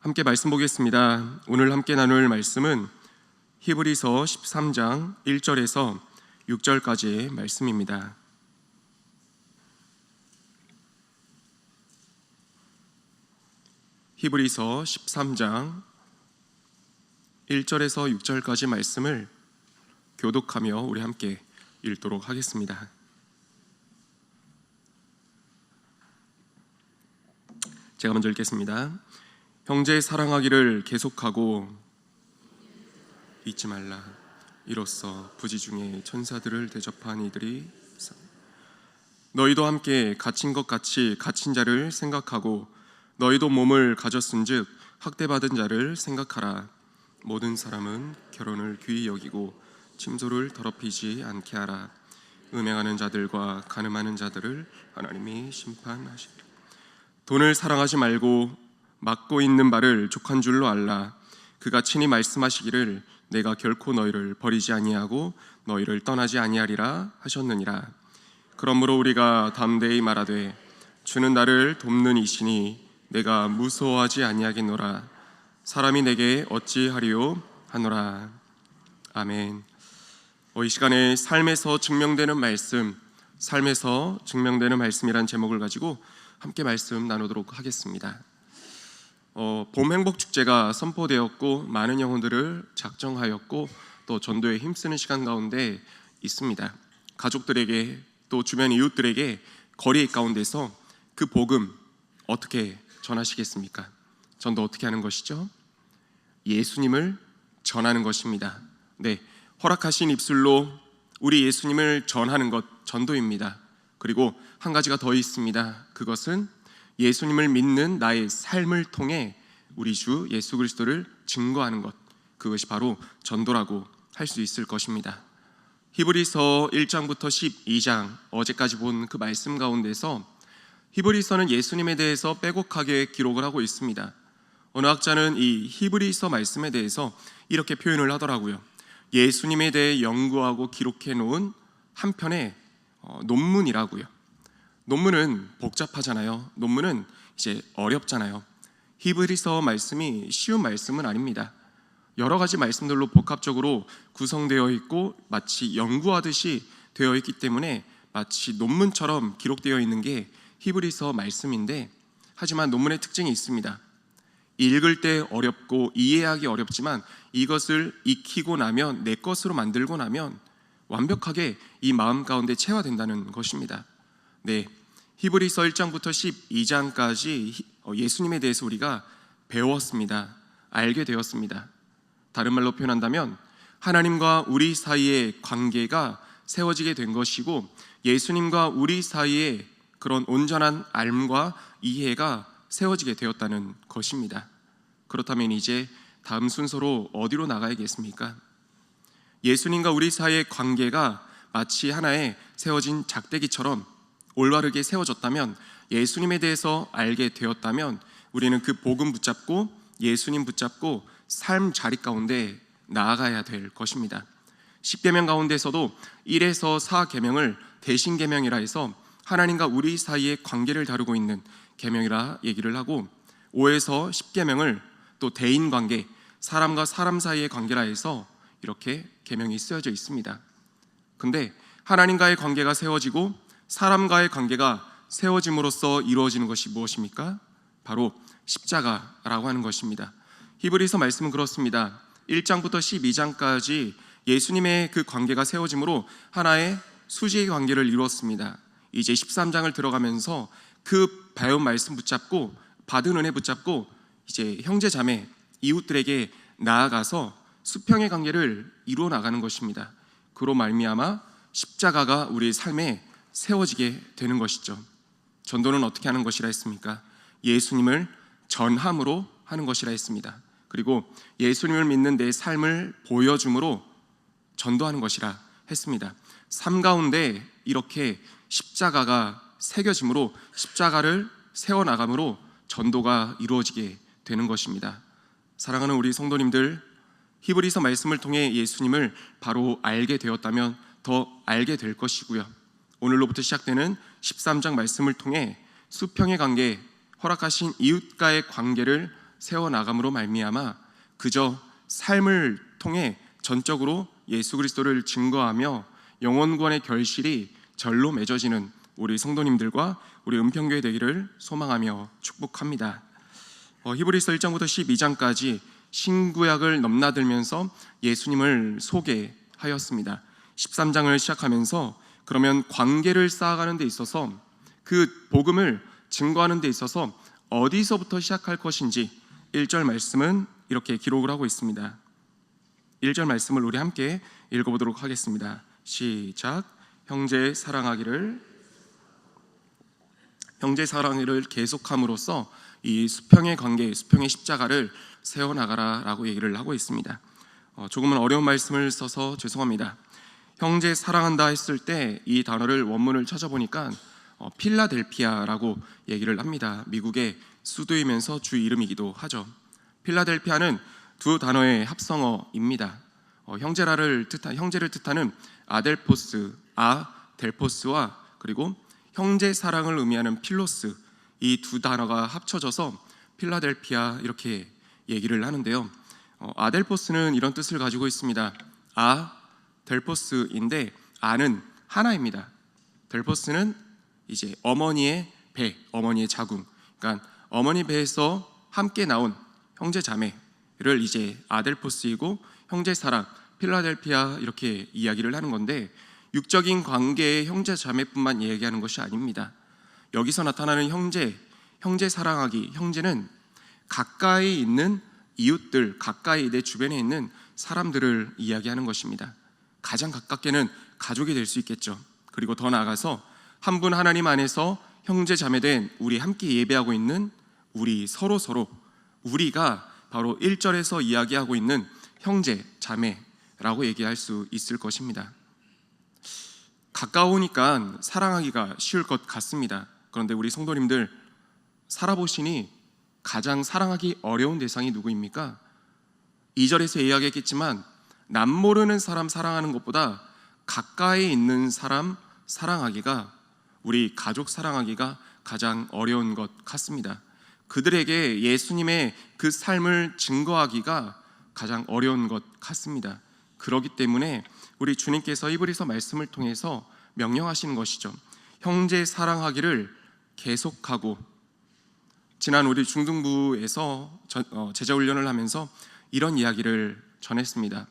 함께 말씀 보겠습니다. 오늘 함께 나눌 말씀은 히브리서 13장 1절에서 6절까지의 말씀입니다. 히브리서 13장 1절에서 6절까지 말씀을 교독하며 우리 함께 읽도록 하겠습니다. 제가 먼저 읽겠습니다. 형제 사랑하기를 계속하고 잊지 말라. 이로써 부지 중에 천사들을 대접한 이들이 너희도 함께 갇힌 것 같이 갇힌 자를 생각하고 너희도 몸을 가졌은즉 학대받은 자를 생각하라. 모든 사람은 결혼을 귀히 여기고 침소를 더럽히지 않게 하라. 음행하는 자들과 간음하는 자들을 하나님이 심판하시리라. 돈을 사랑하지 말고 맡고 있는 바를 족한 줄로 알라. 그가 친히 말씀하시기를 내가 결코 너희를 버리지 아니하고 너희를 떠나지 아니하리라 하셨느니라. 그러므로 우리가 담대히 말하되 주는 나를 돕는 이시니 내가 무서워하지 아니하겠노라. 사람이 내게 어찌하리요 하노라. 아멘. 이 시간에 삶에서 증명되는 말씀, 삶에서 증명되는 말씀이란 제목을 가지고 함께 말씀 나누도록 하겠습니다. 봄 행복 축제가 선포되었고 많은 영혼들을 작정하였고 또 전도에 힘쓰는 시간 가운데 있습니다. 가족들에게 또 주변 이웃들에게 거리 가운데서 그 복음 어떻게 전하시겠습니까? 전도 어떻게 하는 것이죠? 예수님을 전하는 것입니다. 네, 허락하신 입술로 우리 예수님을 전하는 것 전도입니다. 그리고 한 가지가 더 있습니다. 그것은 예수님을 믿는 나의 삶을 통해 우리 주 예수 그리스도를 증거하는 것, 그것이 바로 전도라고 할 수 있을 것입니다. 히브리서 1장부터 12장, 어제까지 본 그 말씀 가운데서 히브리서는 예수님에 대해서 빼곡하게 기록을 하고 있습니다. 어느 학자는 이 히브리서 말씀에 대해서 이렇게 표현을 하더라고요. 예수님에 대해 연구하고 기록해 놓은 한 편의 논문이라고요. 논문은 복잡하잖아요. 논문은 이제 어렵잖아요. 히브리서 말씀이 쉬운 말씀은 아닙니다. 여러 가지 말씀들로 복합적으로 구성되어 있고 마치 연구하듯이 되어 있기 때문에 마치 논문처럼 기록되어 있는 게 히브리서 말씀인데, 하지만 논문의 특징이 있습니다. 읽을 때 어렵고 이해하기 어렵지만 이것을 익히고 나면, 내 것으로 만들고 나면 완벽하게 이 마음 가운데 체화된다는 것입니다. 네, 히브리서 1장부터 12장까지 예수님에 대해서 우리가 배웠습니다. 알게 되었습니다. 다른 말로 표현한다면 하나님과 우리 사이의 관계가 세워지게 된 것이고, 예수님과 우리 사이의 그런 온전한 알과 이해가 세워지게 되었다는 것입니다. 그렇다면 이제 다음 순서로 어디로 나가야겠습니까? 예수님과 우리 사이의 관계가 마치 하나의 세워진 작대기처럼 올바르게 세워졌다면, 예수님에 대해서 알게 되었다면 우리는 그 복음 붙잡고 예수님 붙잡고 삶 자리 가운데 나아가야 될 것입니다. 10계명 가운데서도 1에서 4계명을 대신계명이라 해서 하나님과 우리 사이의 관계를 다루고 있는 계명이라 얘기를 하고, 5에서 10계명을 또 대인관계, 사람과 사람 사이의 관계라 해서 이렇게 계명이 쓰여져 있습니다. 근데 하나님과의 관계가 세워지고 사람과의 관계가 세워짐으로써 이루어지는 것이 무엇입니까? 바로 십자가라고 하는 것입니다. 히브리서 말씀은 그렇습니다. 1장부터 12장까지 예수님의 그 관계가 세워짐으로 하나의 수지의 관계를 이루었습니다. 이제 13장을 들어가면서 그 배운 말씀 붙잡고 받은 은혜 붙잡고 이제 형제 자매 이웃들에게 나아가서 수평의 관계를 이루어 나가는 것입니다. 그로 말미암아 십자가가 우리의 삶에 세워지게 되는 것이죠. 전도는 어떻게 하는 것이라 했습니까? 예수님을 전함으로 하는 것이라 했습니다. 그리고 예수님을 믿는 내 삶을 보여줌으로 전도하는 것이라 했습니다. 삶 가운데 이렇게 십자가가 새겨짐으로, 십자가를 세워나감으로 전도가 이루어지게 되는 것입니다. 사랑하는 우리 성도님들, 히브리서 말씀을 통해 예수님을 바로 알게 되었다면 더 알게 될 것이고요, 오늘로부터 시작되는 13장 말씀을 통해 수평의 관계, 허락하신 이웃과의 관계를 세워나감으로 말미암아 그저 삶을 통해 전적으로 예수 그리스도를 증거하며 영혼구원의 결실이 절로 맺어지는 우리 성도님들과 우리 은평교회 되기를 소망하며 축복합니다. 히브리서 1장부터 12장까지 신구약을 넘나들면서 예수님을 소개하였습니다. 13장을 시작하면서 그러면 관계를 쌓아가는 데 있어서 그 복음을 증거하는 데 있어서 어디서부터 시작할 것인지 1절 말씀은 이렇게 기록을 하고 있습니다. 1절 말씀을 우리 함께 읽어보도록 하겠습니다. 시작. 형제 사랑하기를 계속함으로써 이 수평의 관계, 수평의 십자가를 세워나가라 라고 얘기를 하고 있습니다. 조금은 어려운 말씀을 써서 죄송합니다. 형제 사랑한다 했을 때 이 단어를 원문을 찾아보니까 필라델피아라고 얘기를 합니다. 미국의 수도이면서 주 이름이기도 하죠. 필라델피아는 두 단어의 합성어입니다. 형제를 뜻하는 아델포스, 델포스와 그리고 형제 사랑을 의미하는 필로스, 이 두 단어가 합쳐져서 필라델피아 이렇게 얘기를 하는데요. 아델포스는 이런 뜻을 가지고 있습니다. 델포스인데 아는 하나입니다. 델포스는 이제 어머니의 배, 어머니의 자궁, 그러니까 어머니 배에서 함께 나온 형제 자매를 이제 아델포스이고 형제 사랑, 필라델피아 이렇게 이야기를 하는 건데 육적인 관계의 형제 자매뿐만 얘기하는 것이 아닙니다. 여기서 나타나는 형제 사랑하기, 형제는 가까이 있는 이웃들, 가까이 내 주변에 있는 사람들을 이야기하는 것입니다. 가장 가깝게는 가족이 될 수 있겠죠. 그리고 더 나아가서 한 분 하나님 안에서 형제 자매된 우리 함께 예배하고 있는 우리 서로 우리가 바로 1절에서 이야기하고 있는 형제 자매라고 얘기할 수 있을 것입니다. 가까우니까 사랑하기가 쉬울 것 같습니다. 그런데 우리 성도님들 살아보시니 가장 사랑하기 어려운 대상이 누구입니까? 2절에서 이야기했겠지만 남 모르는 사람 사랑하는 것보다 가까이 있는 사람 사랑하기가, 우리 가족 사랑하기가 가장 어려운 것 같습니다. 그들에게 예수님의 그 삶을 증거하기가 가장 어려운 것 같습니다. 그렇기 때문에 우리 주님께서 히브리서 말씀을 통해서 명령하시는 것이죠. 형제 사랑하기를 계속하고, 지난 우리 중등부에서 제자훈련을 하면서 이런 이야기를 전했습니다.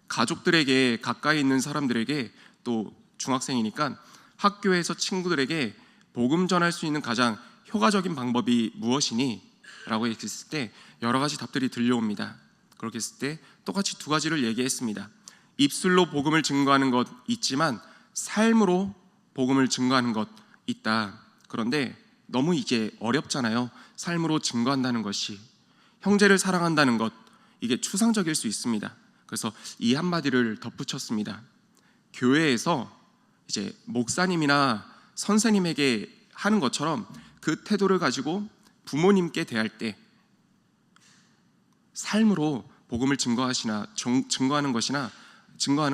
가족들에게, 가까이 있는 사람들에게, 또 중학생이니까 학교에서 친구들에게 복음 전할 수 있는 가장 효과적인 방법이 무엇이니? 라고 했을 때 여러 가지 답들이 들려옵니다. 그렇게 했을 때 똑같이 두 가지를 얘기했습니다. 입술로 복음을 증거하는 것 있지만 삶으로 복음을 증거하는 것 있다. 그런데 너무 이제 어렵잖아요. 삶으로 증거한다는 것이. 형제를 사랑한다는 것, 이게 추상적일 수 있습니다. 그래서 이 한마디를 덧붙였습니다. 교회에서 이제 목사님이나 선생님에게 하는 것처럼 그 태도를 가지고 부모님께 대할 때 삶으로 복음을 증거하는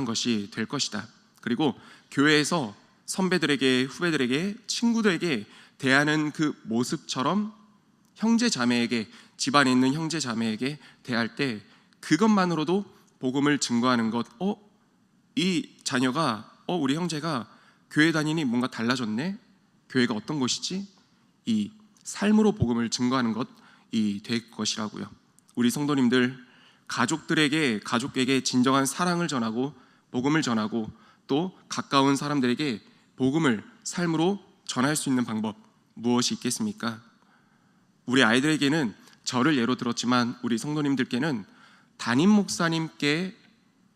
것이 될 것이다. 그리고 교회에서 선배들에게, 후배들에게, 친구들에게 대하는 그 모습처럼 형제 자매에게, 집안에 있는 형제 자매에게 대할 때 그것만으로도 복음을 증거하는 것. 이 자녀가, 우리 형제가 교회 다니니 뭔가 달라졌네? 교회가 어떤 곳이지? 이 삶으로 복음을 증거하는 것이 될 것이라고요. 우리 성도님들, 가족에게 진정한 사랑을 전하고 복음을 전하고 또 가까운 사람들에게 복음을 삶으로 전할 수 있는 방법 무엇이 있겠습니까? 우리 아이들에게는 저를 예로 들었지만 우리 성도님들께는 담임 목사님께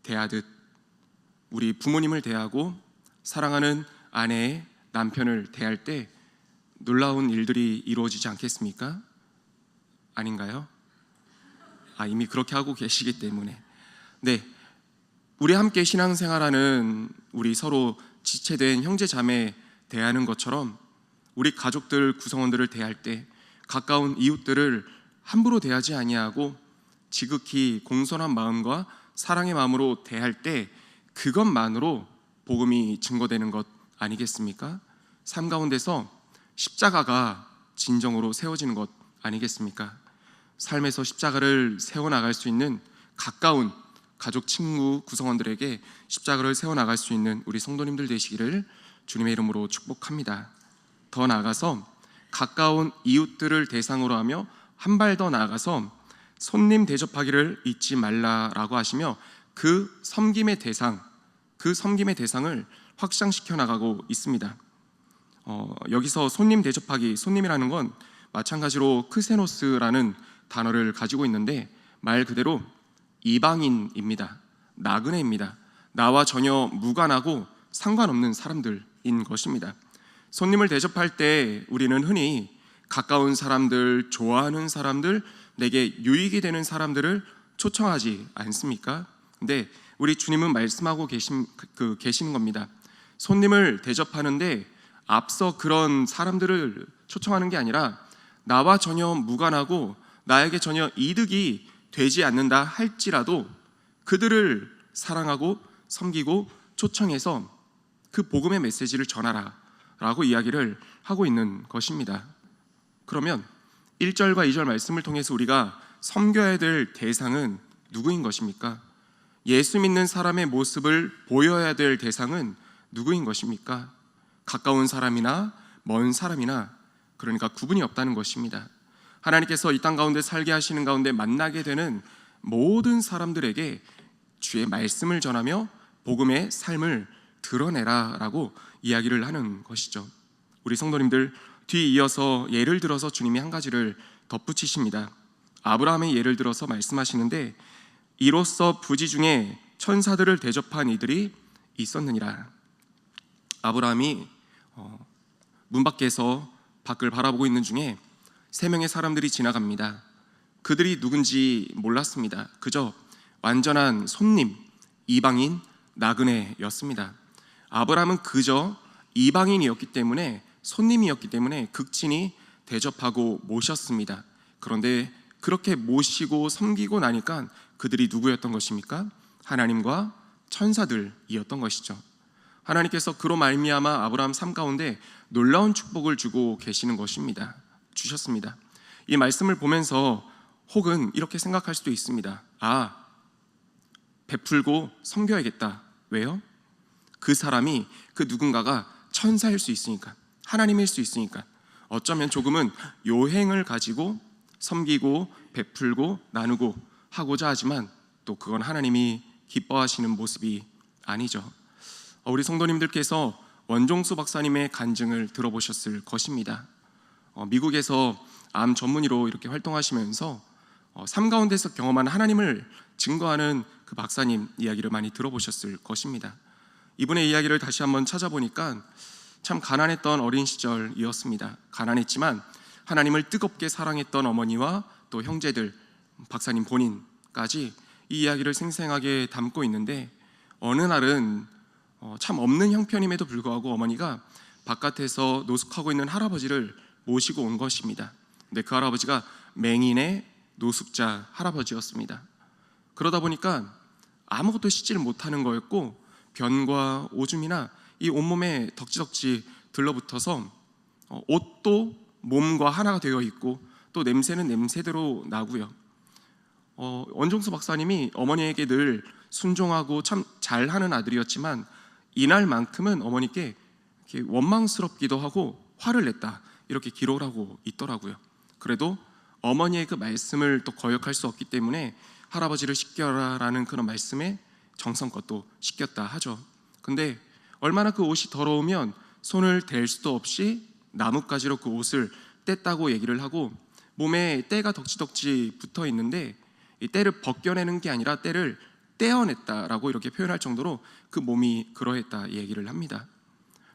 대하듯 우리 부모님을 대하고 사랑하는 아내의 남편을 대할 때 놀라운 일들이 이루어지지 않겠습니까? 아닌가요? 이미 그렇게 하고 계시기 때문에. 네, 우리 함께 신앙생활하는 우리 서로 지체된 형제 자매 대하는 것처럼 우리 가족들, 구성원들을 대할 때 가까운 이웃들을 함부로 대하지 아니하고 지극히 공손한 마음과 사랑의 마음으로 대할 때 그것만으로 복음이 증거되는 것 아니겠습니까? 삶 가운데서 십자가가 진정으로 세워지는 것 아니겠습니까? 삶에서 십자가를 세워나갈 수 있는 가까운 가족, 친구, 구성원들에게 십자가를 세워나갈 수 있는 우리 성도님들 되시기를 주님의 이름으로 축복합니다. 더 나아가서 가까운 이웃들을 대상으로 하며 한 발 더 나아가서 손님 대접하기를 잊지 말라라고 하시며 그 섬김의 대상을 확장시켜 나가고 있습니다. 여기서 손님 대접하기, 손님이라는 건 마찬가지로 크세노스라는 단어를 가지고 있는데 말 그대로 이방인입니다. 나그네입니다. 나와 전혀 무관하고 상관없는 사람들인 것입니다. 손님을 대접할 때 우리는 흔히 가까운 사람들, 좋아하는 사람들, 내게 유익이 되는 사람들을 초청하지 않습니까? 근데 우리 주님은 말씀하고 계시는 겁니다. 손님을 대접하는데 앞서 그런 사람들을 초청하는 게 아니라 나와 전혀 무관하고 나에게 전혀 이득이 되지 않는다 할지라도 그들을 사랑하고 섬기고 초청해서 그 복음의 메시지를 전하라 라고 이야기를 하고 있는 것입니다. 그러면 1절과 2절 말씀을 통해서 우리가 섬겨야 될 대상은 누구인 것입니까? 예수 믿는 사람의 모습을 보여야 될 대상은 누구인 것입니까? 가까운 사람이나 먼 사람이나, 그러니까 구분이 없다는 것입니다. 하나님께서 이 땅 가운데 살게 하시는 가운데 만나게 되는 모든 사람들에게 주의 말씀을 전하며 복음의 삶을 드러내라 라고 이야기를 하는 것이죠. 우리 성도님들, 뒤이어서 예를 들어서 주님이 한 가지를 덧붙이십니다. 아브라함의 예를 들어서 말씀하시는데 이로써 부지 중에 천사들을 대접한 이들이 있었느니라. 아브라함이 문 밖에서 밖을 바라보고 있는 중에 3명의 사람들이 지나갑니다. 그들이 누군지 몰랐습니다. 그저 완전한 손님, 이방인, 나그네였습니다. 아브라함은 그저 이방인이었기 때문에, 손님이었기 때문에 극진히 대접하고 모셨습니다. 그런데 그렇게 모시고 섬기고 나니까 그들이 누구였던 것입니까? 하나님과 천사들이었던 것이죠. 하나님께서 그로 말미암아 아브라함 삶 가운데 놀라운 축복을 주고 계시는 것입니다. 주셨습니다. 이 말씀을 보면서 혹은 이렇게 생각할 수도 있습니다. 베풀고 섬겨야겠다. 왜요? 그 사람이, 그 누군가가 천사일 수 있으니까, 하나님일 수 있으니까, 어쩌면 조금은 요행을 가지고 섬기고 베풀고 나누고 하고자 하지만 또 그건 하나님이 기뻐하시는 모습이 아니죠. 우리 성도님들께서 원종수 박사님의 간증을 들어보셨을 것입니다. 미국에서 암 전문의로 이렇게 활동하시면서 삶 가운데서 경험한 하나님을 증거하는 그 박사님 이야기를 많이 들어보셨을 것입니다. 이분의 이야기를 다시 한번 찾아보니까 참 가난했던 어린 시절이었습니다. 가난했지만 하나님을 뜨겁게 사랑했던 어머니와 또 형제들, 박사님 본인까지 이 이야기를 생생하게 담고 있는데, 어느 날은 참 없는 형편임에도 불구하고 어머니가 바깥에서 노숙하고 있는 할아버지를 모시고 온 것입니다. 근데 그 할아버지가 맹인의 노숙자 할아버지였습니다. 그러다 보니까 아무것도 씻지를 못하는 거였고 변과 오줌이나 이 온몸에 덕지덕지 들러붙어서 옷도 몸과 하나가 되어 있고 또 냄새는 냄새대로 나고요. 원종수 박사님이 어머니에게 늘 순종하고 참 잘하는 아들이었지만 이날만큼은 어머니께 이렇게 원망스럽기도 하고 화를 냈다, 이렇게 기록을 하고 있더라고요. 그래도 어머니의 그 말씀을 또 거역할 수 없기 때문에 할아버지를 씻겨라라는 그런 말씀에 정성껏 또 씻겼다 하죠. 근데 얼마나 그 옷이 더러우면 손을 댈 수도 없이 나뭇가지로 그 옷을 뗐다고 얘기를 하고, 몸에 때가 덕지덕지 붙어 있는데 이 때를 벗겨내는 게 아니라 때를 떼어냈다라고 이렇게 표현할 정도로 그 몸이 그러했다 얘기를 합니다.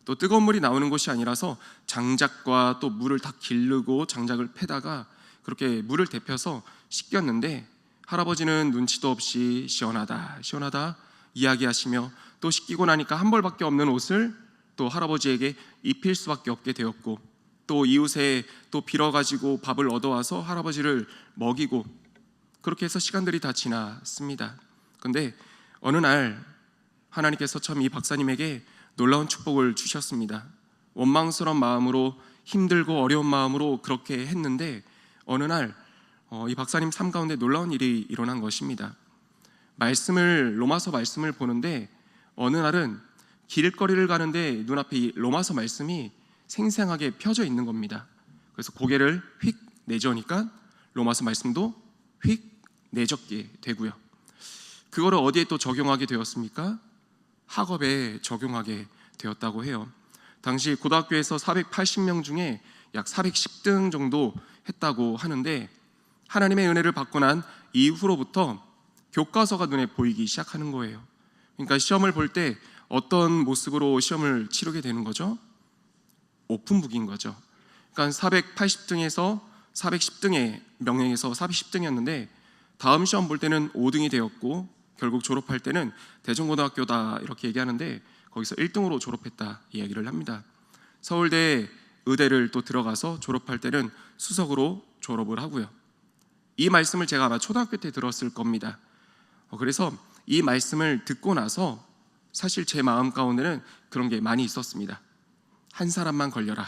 또 뜨거운 물이 나오는 곳이 아니라서 장작과 또 물을 다 기르고 장작을 패다가 그렇게 물을 데펴서 씻겼는데 할아버지는 눈치도 없이 시원하다 시원하다 이야기하시며 또 씻기고 나니까 한 벌밖에 없는 옷을 또 할아버지에게 입힐 수밖에 없게 되었고, 또 이웃에 또 빌어가지고 밥을 얻어와서 할아버지를 먹이고, 그렇게 해서 시간들이 다 지났습니다. 근데 어느 날 하나님께서 참 이 박사님에게 놀라운 축복을 주셨습니다. 원망스러운 마음으로, 힘들고 어려운 마음으로 그렇게 했는데 어느 날 이 박사님 삶 가운데 놀라운 일이 일어난 것입니다. 로마서 말씀을 보는데 어느 날은 길거리를 가는데 눈앞에 이 로마서 말씀이 생생하게 펴져 있는 겁니다. 그래서 고개를 휙 내저으니까 로마서 말씀도 휙 내젓게 되고요. 그거를 어디에 또 적용하게 되었습니까? 학업에 적용하게 되었다고 해요. 당시 고등학교에서 480명 중에 약 410등 정도 했다고 하는데, 하나님의 은혜를 받고 난 이후로부터 교과서가 눈에 보이기 시작하는 거예요. 그러니까 시험을 볼 때 어떤 모습으로 시험을 치르게 되는 거죠? 오픈북인 거죠. 그러니까 480등에서 410등의 명예에서 410등이었는데 다음 시험 볼 때는 5등이 되었고, 결국 졸업할 때는 대전고등학교다 이렇게 얘기하는데 거기서 1등으로 졸업했다 이야기를 합니다. 서울대 의대를 또 들어가서 졸업할 때는 수석으로 졸업을 하고요. 이 말씀을 제가 아마 초등학교 때 들었을 겁니다. 그래서 이 말씀을 듣고 나서 사실 제 마음 가운데는 그런 게 많이 있었습니다. 한 사람만 걸려라.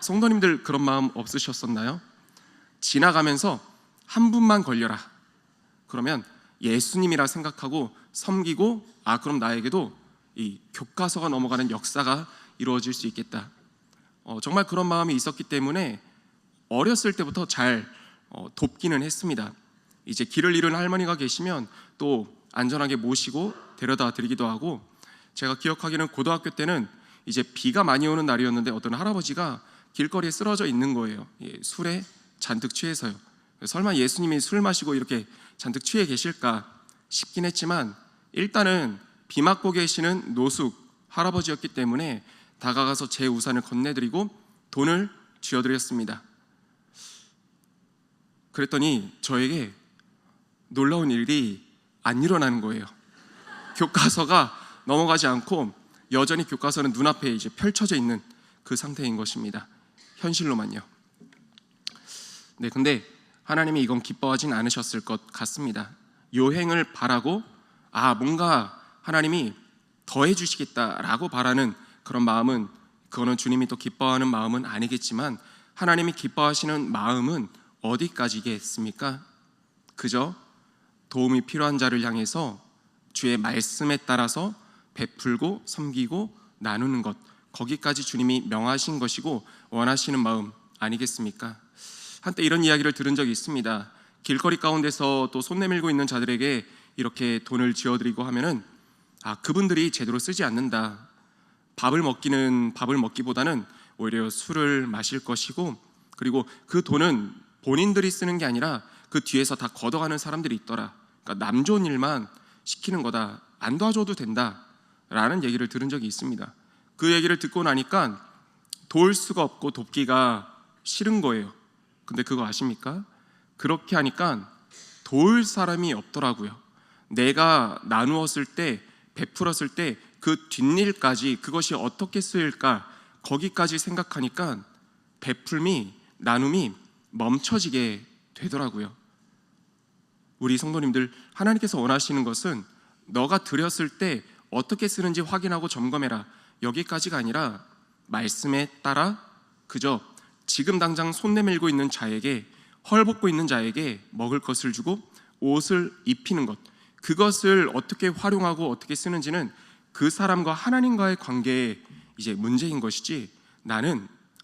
성도님들 그런 마음 없으셨었나요? 지나가면서 한 분만 걸려라. 그러면 예수님이라 생각하고 섬기고, 그럼 나에게도 이 교과서가 넘어가는 역사가 이루어질 수 있겠다. 정말 그런 마음이 있었기 때문에 어렸을 때부터 잘 돕기는 했습니다. 이제 길을 잃은 할머니가 계시면 또 안전하게 모시고 데려다 드리기도 하고, 제가 기억하기는 고등학교 때는 이제 비가 많이 오는 날이었는데 어떤 할아버지가 길거리에 쓰러져 있는 거예요. 술에 잔뜩 취해서요. 설마 예수님이 술 마시고 이렇게 잔뜩 취해 계실까 싶긴 했지만, 일단은 비 맞고 계시는 노숙 할아버지였기 때문에 다가가서 제 우산을 건네드리고 돈을 쥐어드렸습니다. 그랬더니 저에게 놀라운 일이 안 일어나는 거예요. 교과서가 넘어가지 않고 여전히 교과서는 눈앞에 이제 펼쳐져 있는 그 상태인 것입니다. 현실로만요. 네, 근데 하나님이 이건 기뻐하진 않으셨을 것 같습니다. 요행을 바라고 뭔가 하나님이 더해 주시겠다라고 바라는 그런 마음은, 그거는 주님이 또 기뻐하는 마음은 아니겠지만, 하나님이 기뻐하시는 마음은 어디까지겠습니까? 그저 도움이 필요한 자를 향해서 주의 말씀에 따라서 베풀고 섬기고 나누는 것, 거기까지 주님이 명하신 것이고 원하시는 마음 아니겠습니까? 한때 이런 이야기를 들은 적이 있습니다. 길거리 가운데서 또 손 내밀고 있는 자들에게 이렇게 돈을 쥐어드리고 하면은 그분들이 제대로 쓰지 않는다. 밥을 먹기보다는 오히려 술을 마실 것이고, 그리고 그 돈은 본인들이 쓰는 게 아니라 그 뒤에서 다 걷어가는 사람들이 있더라. 그러니까 남 좋은 일만 시키는 거다. 안 도와줘도 된다 라는 얘기를 들은 적이 있습니다. 그 얘기를 듣고 나니까 도울 수가 없고 돕기가 싫은 거예요. 근데 그거 아십니까? 그렇게 하니까 도울 사람이 없더라고요. 내가 나누었을 때, 베풀었을 때 그 뒷일까지, 그것이 어떻게 쓰일까, 거기까지 생각하니까 베풀미, 나눔이 멈춰지게 되더라고요. 우리 성도님들, 하나님께서 원하시는 것은 너가 드렸을 때 어떻게 쓰는지 확인하고 점검해라, 여기까지가 아니라 말씀에 따라 그저 지금 당장 손 내밀고 있는 자에게, 헐벗고 있는 자에게 먹을 것을 주고 옷을 입히는 것, 그것을 어떻게 활용하고 어떻게 쓰는지는 그 사람과 하나님과의 관계의 이제 문제인 것이지,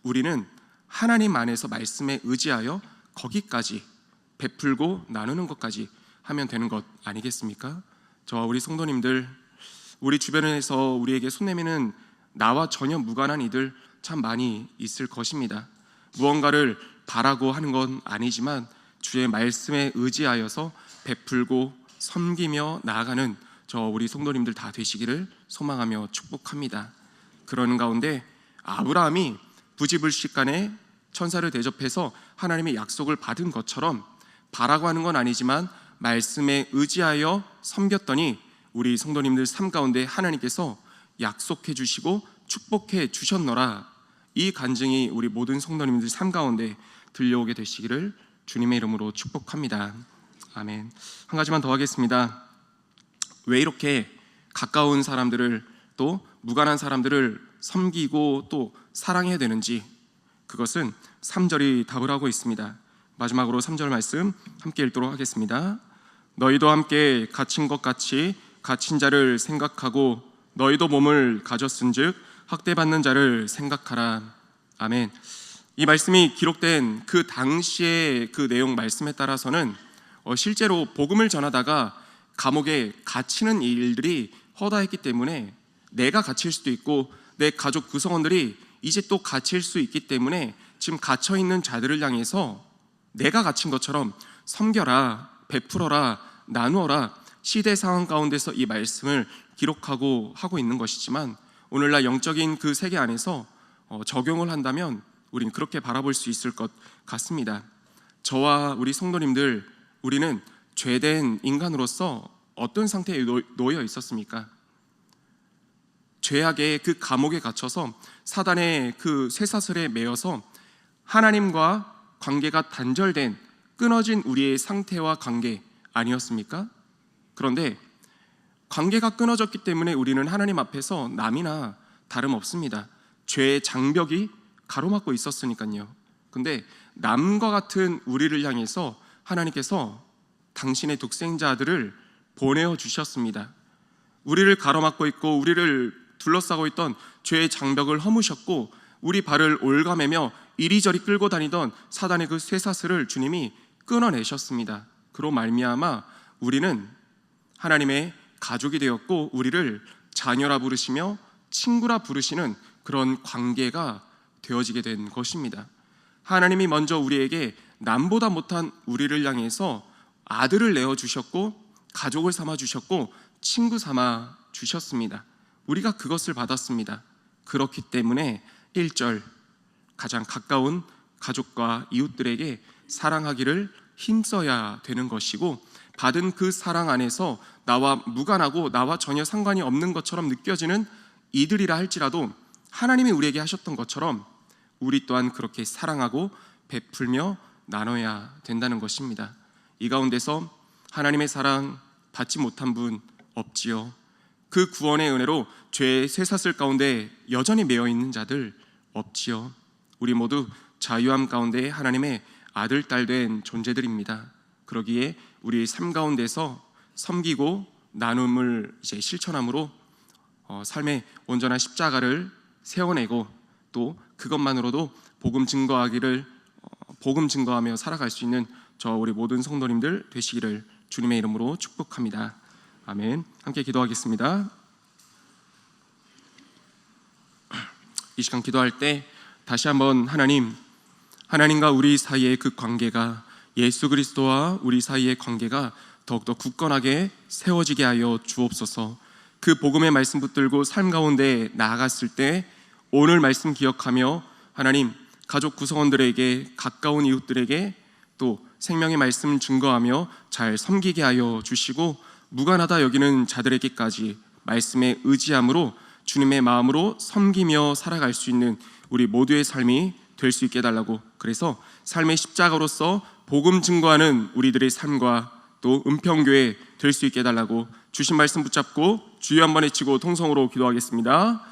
우리는 하나님 안에서 말씀에 의지하여 거기까지 베풀고 나누는 것까지 하면 되는 것 아니겠습니까? 저와 우리 성도님들, 우리 주변에서 우리에게 손 내미는 나와 전혀 무관한 이들 참 많이 있을 것입니다. 무언가를 바라고 하는 건 아니지만 주의 말씀에 의지하여서 베풀고 섬기며 나아가는 저 우리 성도님들 다 되시기를 소망하며 축복합니다. 그러는 가운데 아브라함이 부지불식간에 천사를 대접해서 하나님의 약속을 받은 것처럼 바라고 하는 건 아니지만 말씀에 의지하여 섬겼더니 우리 성도님들 삶 가운데 하나님께서 약속해 주시고 축복해 주셨노라. 이 간증이 우리 모든 성도님들 삶 가운데 들려오게 되시기를 주님의 이름으로 축복합니다. 아멘. 한 가지만 더 하겠습니다. 왜 이렇게 가까운 사람들을, 또 무관한 사람들을 섬기고 또 사랑해야 되는지, 그것은 3절이 답을 하고 있습니다. 마지막으로 3절 말씀 함께 읽도록 하겠습니다. 너희도 함께 갇힌 것 같이 갇힌 자를 생각하고 너희도 몸을 가졌은즉 학대받는 자를 생각하라. 아멘. 이 말씀이 기록된 그 당시의 그 내용 말씀에 따라서는 실제로 복음을 전하다가 감옥에 갇히는 일들이 허다했기 때문에 내가 갇힐 수도 있고 내 가족 구성원들이 이제 또 갇힐 수 있기 때문에 지금 갇혀있는 자들을 향해서 내가 갇힌 것처럼 섬겨라, 베풀어라, 나누어라, 시대 상황 가운데서 이 말씀을 기록하고 하고 있는 것이지만 오늘날 영적인 그 세계 안에서 적용을 한다면 우린 그렇게 바라볼 수 있을 것 같습니다. 저와 우리 성도님들, 우리는 죄된 인간으로서 어떤 상태에 놓여 있었습니까? 죄악의 그 감옥에 갇혀서 사단의 그 쇠사슬에 매여서 하나님과 관계가 단절된, 끊어진 우리의 상태와 관계 아니었습니까? 그런데 관계가 끊어졌기 때문에 우리는 하나님 앞에서 남이나 다름없습니다. 죄의 장벽이 가로막고 있었으니까요. 근데 남과 같은 우리를 향해서 하나님께서 당신의 독생자들을 보내어 주셨습니다. 우리를 가로막고 있고 우리를 둘러싸고 있던 죄의 장벽을 허무셨고 우리 발을 올가매며 이리저리 끌고 다니던 사단의 그 쇠사슬을 주님이 끊어내셨습니다. 그로 말미암아 우리는 하나님의 가족이 되었고 우리를 자녀라 부르시며 친구라 부르시는 그런 관계가 되어지게 된 것입니다. 하나님이 먼저 우리에게 남보다 못한 우리를 향해서 아들을 내어주셨고 가족을 삼아주셨고 친구 삼아 주셨습니다. 우리가 그것을 받았습니다. 그렇기 때문에 1절 가장 가까운 가족과 이웃들에게 사랑하기를 힘써야 되는 것이고 받은 그 사랑 안에서 나와 무관하고 나와 전혀 상관이 없는 것처럼 느껴지는 이들이라 할지라도 하나님이 우리에게 하셨던 것처럼 우리 또한 그렇게 사랑하고 베풀며 나눠야 된다는 것입니다. 이 가운데서 하나님의 사랑 받지 못한 분 없지요. 그 구원의 은혜로 죄의 쇠사슬 가운데 여전히 매여 있는 자들 없지요. 우리 모두 자유함 가운데 하나님의 아들, 딸 된 존재들입니다. 그러기에 우리 삶 가운데서 섬기고 나눔을 이제 실천함으로 삶의 온전한 십자가를 세워내고 또 그것만으로도 복음 증거하며 살아갈 수 있는 저 우리 모든 성도님들 되시기를 주님의 이름으로 축복합니다. 아멘. 함께 기도하겠습니다. 이 시간 기도할 때 다시 한번 하나님과 우리 사이의 그 관계가, 예수 그리스도와 우리 사이의 관계가 더욱더 굳건하게 세워지게 하여 주옵소서. 그 복음의 말씀 붙들고 삶 가운데 나아갔을 때 오늘 말씀 기억하며 하나님, 가족 구성원들에게, 가까운 이웃들에게 또 생명의 말씀 증거하며 잘 섬기게 하여 주시고 무관하다 여기는 자들에게까지 말씀에 의지함으로 주님의 마음으로 섬기며 살아갈 수 있는 우리 모두의 삶이 될 수 있게 해달라고, 그래서 삶의 십자가로서 복음 증거하는 우리들의 삶과 또 은평교회 될 수 있게 해달라고 주신 말씀 붙잡고 주여 한번 외치고 통성으로 기도하겠습니다.